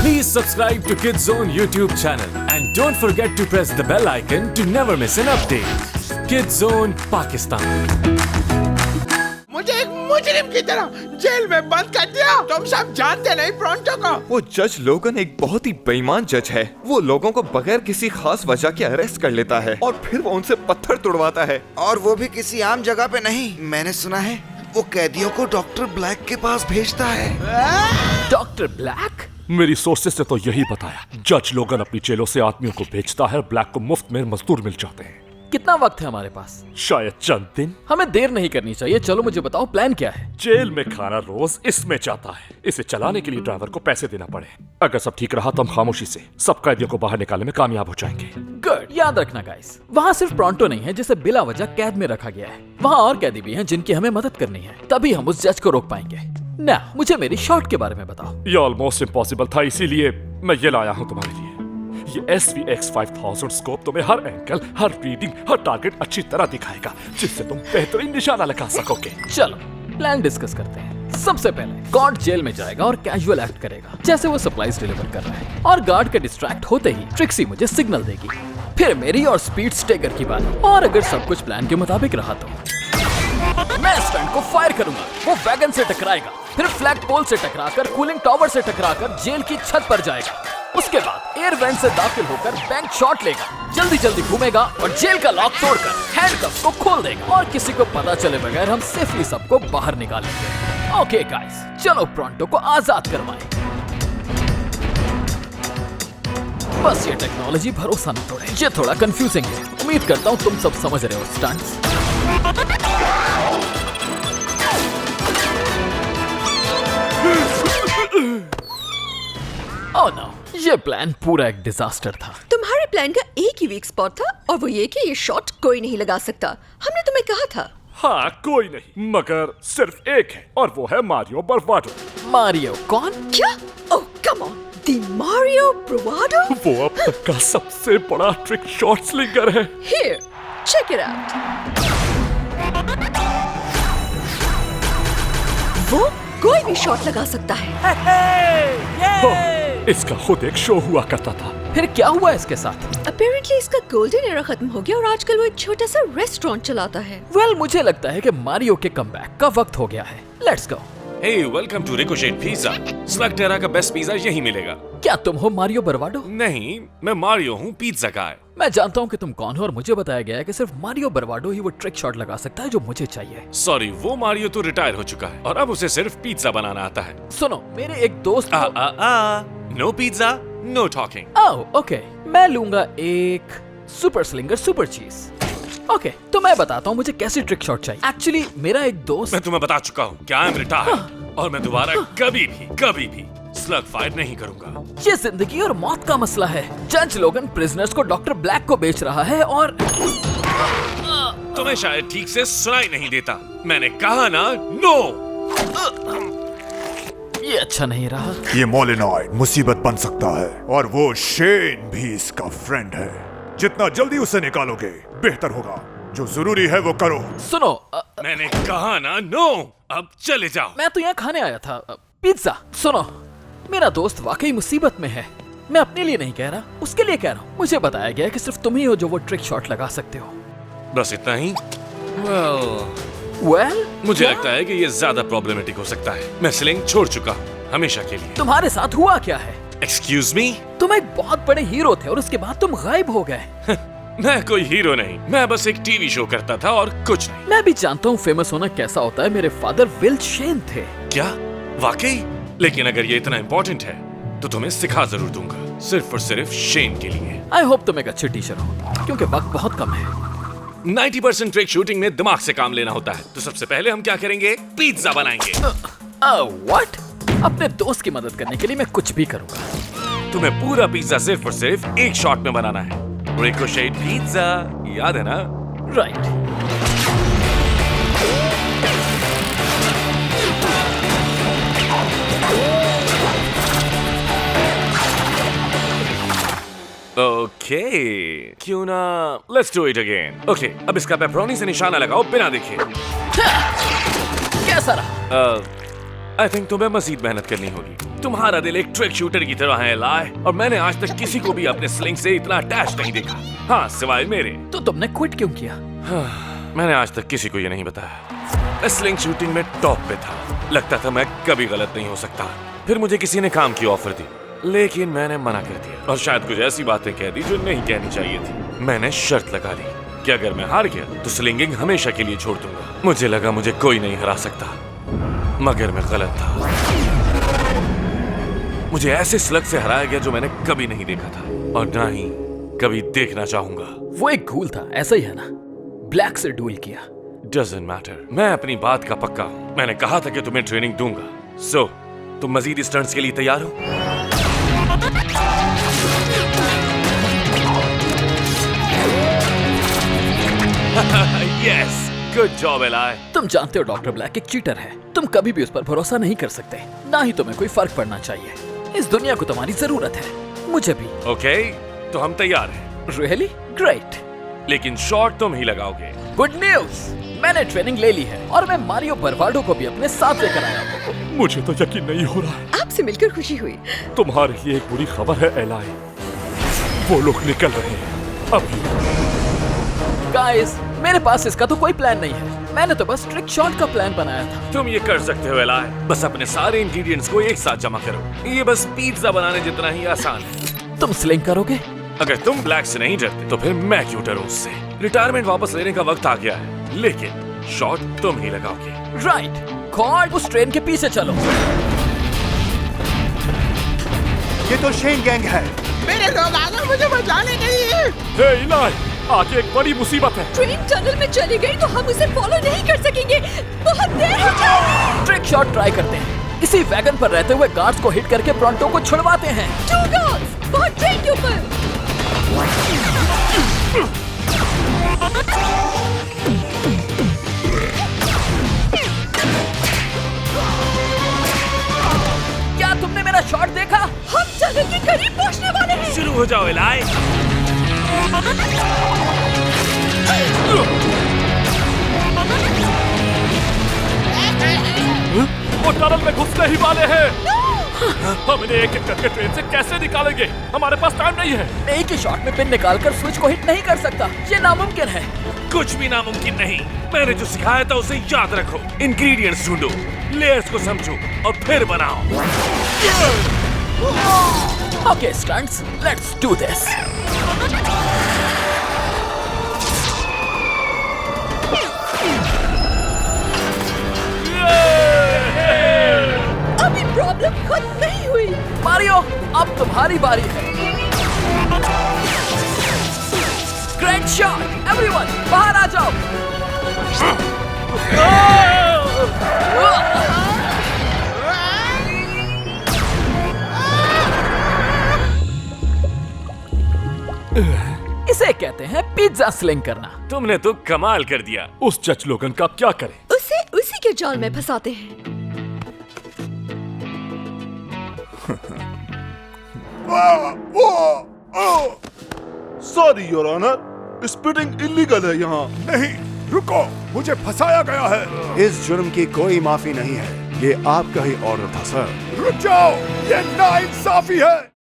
Please subscribe to Kids Zone YouTube channel and don't forget to press the bell icon to never miss an update. Kids Zone Pakistan. मुझे एक मुजरिम की तरह jail में बंद कर दिया। तुम सब जानते नहीं प्रोंटो को। वो जज लोगन एक बहुत ही बेईमान जज है। वो लोगों को बगैर किसी खास वजह के अरेस्ट कर लेता है और फिर वो उनसे पत्थर तुड़वाता है। और वो भी किसी आम जगह पे नहीं। मैंने सुना है वो कैदियों को डॉक्टर ब्लैक के पास भेजता है। Doctor black? मेरी सोर्सेस ने तो यही बताया। जज लोगन अपनी जेलों से आदमियों को भेजता है, ब्लैक को मुफ्त में मजदूर मिल जाते हैं। कितना वक्त है हमारे पास? शायद चंद दिन। हमें देर नहीं करनी चाहिए। चलो मुझे बताओ प्लान क्या है? जेल में खाना रोज इसमें जाता है। इसे चलाने के लिए ड्राइवर को पैसे देना पड़े। अगर सब ठीक रहा तो हम खामोशी से सब कैदियों को बाहर निकालने में कामयाब हो जाएंगे। गुड। याद रखना गाइस, वहाँ सिर्फ प्रोंटो नहीं है जिसे बिला वजह कैद में रखा गया है। वहाँ और कैदी भी हैं जिनकी हमें मदद करनी है। तभी हम उस जज को रोक पाएंगे। ना, मुझे मेरी शॉट के बारे में बताओ। ये ऑलमोस्ट इम्पॉसिबल था, इसीलिए मैं ये लाया हूँ तुम्हारे लिए। ये SVX 5000 स्कोप तुम्हें हर एंगल, हर रीडिंग, हर टारगेट अच्छी तरह दिखाएगा, जिससे तुम बेहतरीन निशाना लगा सकोगे। चलो प्लान डिस्कस करते हैं। सबसे पहले गार्ड जेल में जाएगा और कैजुअल एक्ट करेगा जैसे वो सप्लाईज डिलीवर कर रहा है, और गार्ड के डिस्ट्रैक्ट होते ही ट्रिक्सी मुझे सिग्नल देगी। फिर मेरी और स्पीड स्टेकर की बारी, और अगर सब कुछ प्लान के मुताबिक रहा तो मैं स्टंट को फायर करूंगा। वो वैगन से टकराएगा, फिर फ्लैग पोल से टकराकर कूलिंग टावर से टकराकर जेल की छत पर जाएगा। उसके बाद एयर वेंट से दाखिल होकर बैंक शॉट लेगा, जल्दी जल्दी घूमेगा और जेल का लॉक तोड़कर हैंडकफ को खोल देगा, और किसी को पता चले बगैर हम सेफली सबको बाहर निकालेंगे। ओके गाइस, चलो प्रोंटो को आजाद करवाएं। बस ये टेक्नोलॉजी भरोसा न तोड़े। ये थोड़ा कंफ्यूजिंग है। उम्मीद करता हूँ तुम सब समझ रहे हो स्टंट्स। ओह नो, ये प्लान पूरा एक डिजास्टर था। तुम्हारे प्लान का एक ही वीक स्पॉट था, और वो ये कि ये शॉट कोई नहीं लगा सकता। हमने तुम्हें कहा था। हाँ, कोई नहीं, मगर सिर्फ एक है, और वो है मारियो बरवाडो। मारियो कौन? क्या? ओह कम ऑन, दी मारियो ब्रावाडो? वो अब तक का सबसे बड़ा ट्रिक शॉट स्लिंगर है। Here, check it out. वो कोई भी शॉट लगा सकता है। इसका खुद एक शो हुआ करता था। फिर क्या हुआ इसके साथ? Apparently इसका गोल्डन एरा खत्म हो गया और आजकल वो एक छोटा सा रेस्टोरेंट चलाता है। वेल, मुझे लगता है कि मारियो के कमबैक का वक्त हो गया है। Let's go. Hey, welcome to Ricochet Pizza. Slugterra का बेस्ट पिज्जा यहीं मिलेगा। क्या तुम हो मारियो बरवाडो? नहीं, मैं मारियो हूँ, पिज्जा गाय। मैं जानता हूँ कि तुम कौन हो, और मुझे बताया गया है कि सिर्फ मारियो बरवाडो ही वो ट्रिक शॉट लगा सकता है जो मुझे चाहिए। सॉरी, वो मारियो तो रिटायर हो चुका है और अब उसे सिर्फ पिज्जा बनाना आता है। सुनो, मेरे एक दोस्त no pizza, no talking. Oh okay, मैं लूंगा एक super slinger super cheese. Okay, तो मैं बताता हूँ मुझे कैसी ट्रिक शॉट चाहिए। एक्चुअली मेरा एक दोस्त। मैं तुम्हें बता चुका हूँ कि आई एम रिटायर्ड और मैं दोबारा कभी भी स्लग फायर नहीं करूंगा। ये जिंदगी और मौत का मसला है। जज लोगन प्रिजनर्स को डॉक्टर ब्लैक को बेच रहा है, और तुम्हें शायद ठीक से सुनाई नहीं देता। मैंने कहा ना, नो। ये अच्छा नहीं रहा। ये मोलिनॉइड मुसीबत बन सकता है, और वो शेन भी इसका फ्रेंड है। जितना जल्दी उसे निकालोगे बेहतर होगा। जो जरूरी है वो करो। सुनो, मैंने कहा ना, नो। अब चले जाओ। मैं तो यहाँ खाने आया था पिज्जा। सुनो, मेरा दोस्त वाकई मुसीबत में है। मैं अपने लिए नहीं कह रहा, उसके लिए कह रहा हूँ। मुझे बताया गया कि सिर्फ तुम ही हो जो वो ट्रिक शॉट लगा सकते हो। बस इतना ही? वेल, मुझे लगता है कि ये ज्यादा प्रॉब्लमेटिक हो सकता है। मैं स्लिंग छोड़ चुका हूँ हमेशा के लिए। तुम्हारे साथ हुआ क्या है? Excuse me? तुम एक बहुत बड़े हीरो थे और उसके बाद तुम गायब हो गए। मैं कोई हीरो नहीं, मैं बस एक टीवी शो करता था और कुछ नहीं। मैं भी जानता हूँ फेमस होना कैसा होता है। मेरे फादर विल शेन थे। क्या? वाकई? लेकिन अगर ये इतना इम्पोर्टेंट है तो तुम्हें सिखा जरूर दूंगा, सिर्फ और सिर्फ शेन के लिए। आई होप तुम एक अच्छे टीचर हो, क्योंकि वक्त बहुत कम है। 90% ट्रिक शूटिंग में दिमाग से काम लेना होता है। तो सबसे पहले हम क्या करेंगे? पिज्जा बनाएंगे। व्हाट? अपने दोस्त की मदद करने के लिए मैं कुछ भी करूंगा। तुम्हें पूरा पिज्जा सिर्फ और सिर्फ एक शॉट में बनाना है। रिकोशेट पिज्जा, याद है ना? राइट। ओके, क्यों ना let's do it again. Okay, अब इसका पेपरोनी से निशाना लगाओ बिना देखे। कैसा रहा? आई थिंक तुम्हें मजीद मेहनत करनी होगी। तुम्हारा दिल एक ट्रिक शूटर की तरह है एलाई, और मैंने आज तक किसी को भी अपने स्लिंग से इतना अटैच नहीं देखा, हाँ सिवाय मेरे। तो तुमने क्विट क्यों किया? मैंने आज तक किसी को ये नहीं बताया। मैं स्लिंग शूटिंग में टॉप पे था, लगता था मैं कभी गलत नहीं हो सकता। फिर मुझे किसी ने काम की ऑफर दी, लेकिन मैंने मना कर दिया और शायद कुछ ऐसी बातें कह दी जो नहीं कहनी चाहिए थी। मैंने शर्त लगा ली कि अगर मैं हार गया तो स्लिंगिंग हमेशा के लिए छोड़ दूंगा। मुझे लगा मुझे कोई नहीं हरा सकता, मगर मैं गलत था। मुझे ऐसे स्लग से हराया गया जो मैंने कभी नहीं देखा था और ना ही कभी देखना चाहूंगा। वो एक घूल था, ऐसा ही है ना? ब्लैक से डुएल किया। Doesn't matter, मैं अपनी बात का पक्का हूं। मैंने कहा था कि तुम्हें ट्रेनिंग दूंगा। सो तुम मजीद स्टंट्स के लिए तैयार हो? Yes, good job ally. तुम जानते हो डॉक्टर ब्लैक एक चीटर है। तुम कभी भी उस पर भरोसा नहीं कर सकते, ना ही तुम्हें कोई फर्क पड़ना चाहिए। इस दुनिया को तुम्हारी जरूरत है, मुझे भी। ओके, तो हम तैयार हैं। Really great. लेकिन शॉट तुम ही लगाओगे। गुड न्यूज, मैंने ट्रेनिंग ले ली है और मैं मारियो बर्वाडो को भी अपने साथ लेकर आया हूँ। मुझे तो यकीन नहीं हो रहा है। आपसे मिलकर खुशी हुई। तुम्हारे लिए एक बुरी खबर है एलाई, वो लोग निकल रहे हैं अभी। गाइस, मेरे पास इसका तो कोई प्लान नहीं है, मैंने तो बस ट्रिक शॉट का प्लान बनाया था। तुम ये कर सकते हो एलाई, बस अपने सारे इंग्रेडिएंट्स को एक साथ जमा करो। ये बस पिज्जा बनाने जितना ही आसान है। तुम स्लिंग करोगे? अगर तुम ब्लैक से नहीं डरते तो फिर मैं क्यों डरूं उससे? रिटायरमेंट वापस लेने का वक्त आ गया है, लेकिन शॉट तुम ही लगाओगे। राइट। गॉड, उस ट्रेन के पीछे चलो। ये तो शेन गैंग है। मेरे लोग आ गए मुझे बचाने के लिए। हे इलाई, आगे एक बड़ी मुसीबत है। ट्रेन टनल में चली गई तो हम उसे फॉलो नहीं कर सकेंगे, बहुत देर हो जाएगी। ट्रिक शॉट ट्राई करते हैं। इसी वैगन पर रहते हुए गार्ड्स को हिट करके ब्रॉन्टो को छुड़वाते हैं। टू गार्ड्स, बहुत ट्रेन के ऊपर। क्या तुमने मेरा शॉट देखा? हम टनल के करीब पहुंचने वाले हैं। शुरू हो जाओ एलाई। वो टनल में घुसने ही वाले हैं। हम इन्हें एक एक करके ट्रेन से कैसे निकालेंगे? हमारे पास टाइम नहीं है। एक ही शॉट में पिन निकालकर स्विच को हिट नहीं कर सकता, ये नामुमकिन है। कुछ भी नामुमकिन नहीं। मैंने जो सिखाया था उसे याद रखो। इंग्रेडिएंट्स ढूंढो, लेयर्स को समझो और फिर बनाओ। Okay stunts, let's do this. अभी प्रॉब्लम खत्म नहीं हुई। मारियो, अब तुम्हारी बारी है। ग्रेट शॉट, एवरीवन बाहर आ जाओ। इसे कहते हैं पिज्जा स्लिंग करना। तुमने तो कमाल कर दिया। उस जज लोगन का क्या करें? उसे उसी के जाल में फंसाते हैं। Sorry your honour, spitting illegal है यहाँ। नहीं, रुको, मुझे फंसाया गया है। इस जुर्म की कोई माफी नहीं है, ये आपका ही ऑर्डर था सर। रुक जाओ, ये नाइंसाफी है।